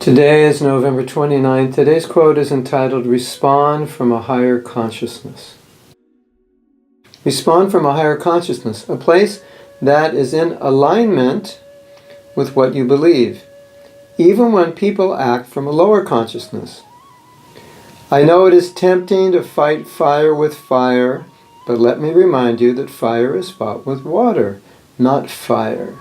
Today is November 29th. Today's quote is entitled, "Respond from a Higher Consciousness." Respond from a higher consciousness, a place that is in alignment with what you believe, even when people act from a lower consciousness. I know it is tempting to fight fire with fire, but let me remind you that fire is fought with water, not fire.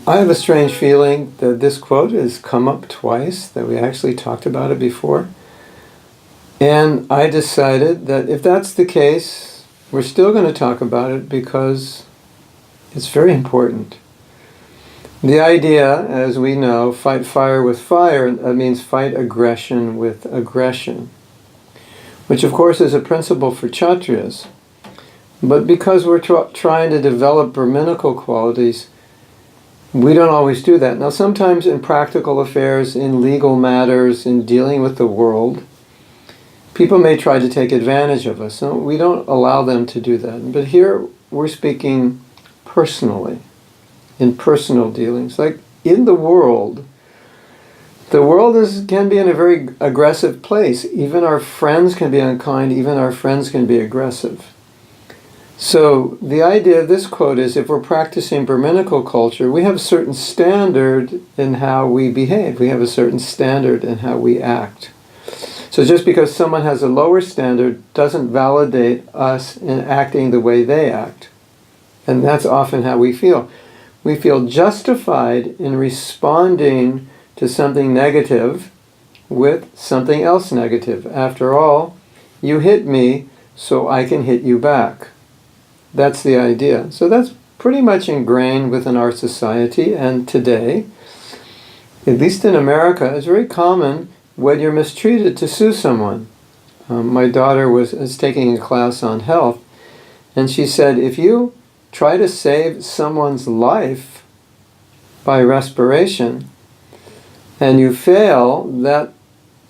I have a strange feeling that this quote has come up twice, that we actually talked about it before. And I decided that if that's the case, we're still going to talk about it because it's very important. The idea, as we know, fight fire with fire, that means fight aggression with aggression, which of course is a principle for Kshatriyas. But because we're trying to develop Brahminical qualities, we don't always do that. Now, sometimes in practical affairs, in legal matters, in dealing with the world, people may try to take advantage of us. So we don't allow them to do that. But here we're speaking personally, in personal dealings. Like in the world can be in a very aggressive place. Even our friends can be unkind. Even our friends can be aggressive. So the idea of this quote is, if we're practicing Brahminical culture, we have a certain standard in how we behave. We have a certain standard in how we act. So just because someone has a lower standard doesn't validate us in acting the way they act. And that's often how we feel. We feel justified in responding to something negative with something else negative. After all, you hit me, so I can hit you back. That's the idea. So that's pretty much ingrained within our society, and today, at least in America, it's very common when you're mistreated to sue someone. My daughter was taking a class on health, and she said, if you try to save someone's life by respiration and you fail, that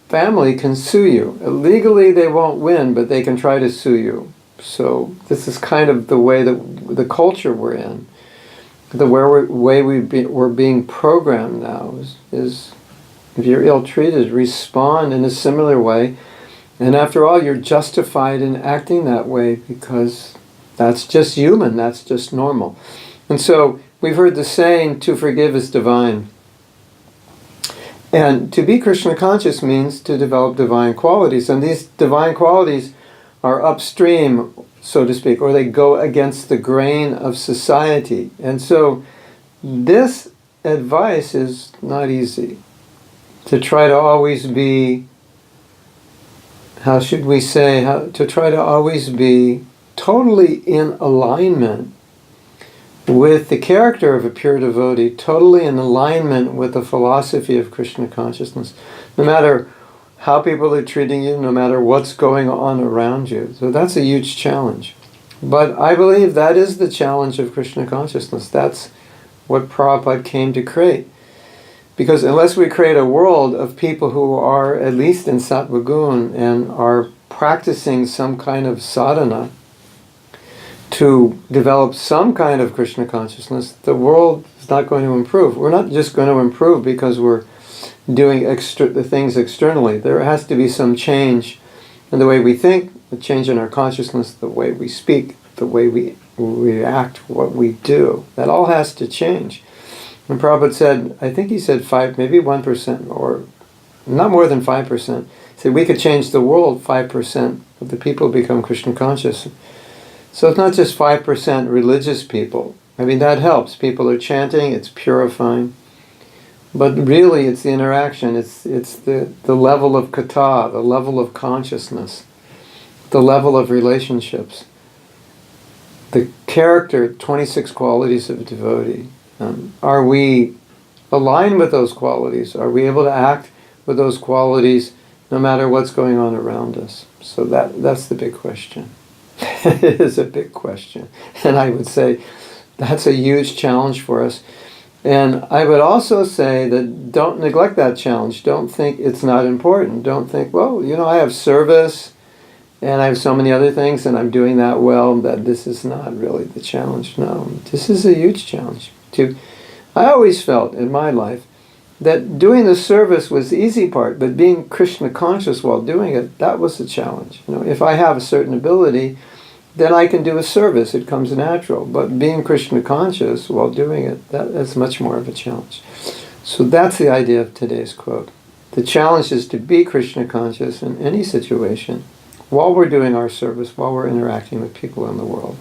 family can sue you. Legally they won't win, but they can try to sue you. So this is kind of the way that the culture we're in, we're being programmed now is if you're ill-treated, respond in a similar way. And after all, you're justified in acting that way because that's just human, that's just normal. And so we've heard the saying, to forgive is divine. And to be Krishna conscious means to develop divine qualities. And these divine qualities are upstream, so to speak, or they go against the grain of society. And so this advice is not easy. To try to always be, to try to always be totally in alignment with the character of a pure devotee, totally in alignment with the philosophy of Krishna consciousness, no matter how people are treating you, no matter what's going on around you. So that's a huge challenge. But I believe that is the challenge of Krishna consciousness. That's what Prabhupada came to create. Because unless we create a world of people who are at least in sattva gun and are practicing some kind of sadhana to develop some kind of Krishna consciousness, the world is not going to improve. We're not just going to improve because we're doing the things externally. There has to be some change in the way we think, a change in our consciousness, the way we speak, the way we react, what we do. That all has to change. And Prabhupada said, I think he said 5, maybe 1%, or not more than 5%. He said we could change the world, 5% of the people become Krishna conscious. So it's not just 5% religious people. I mean, that helps. People are chanting, it's purifying. But really, it's the interaction. It's the level of kata, the level of consciousness, the level of relationships, the character, 26 qualities of a devotee. Are we aligned with those qualities? Are we able to act with those qualities no matter what's going on around us? So that's the big question. It is a big question. And I would say that's a huge challenge for us. And I would also say that don't neglect that challenge. Don't think it's not important. Don't think, well, I have service and I have so many other things and I'm doing that well, that this is not really the challenge. No, this is a huge challenge. I always felt in my life that doing the service was the easy part, but being Krishna conscious while doing it, that was the challenge. If I have a certain ability, then I can do a service. It comes natural. But being Krishna conscious while doing it, that's much more of a challenge. So that's the idea of today's quote. The challenge is to be Krishna conscious in any situation while we're doing our service, while we're interacting with people in the world.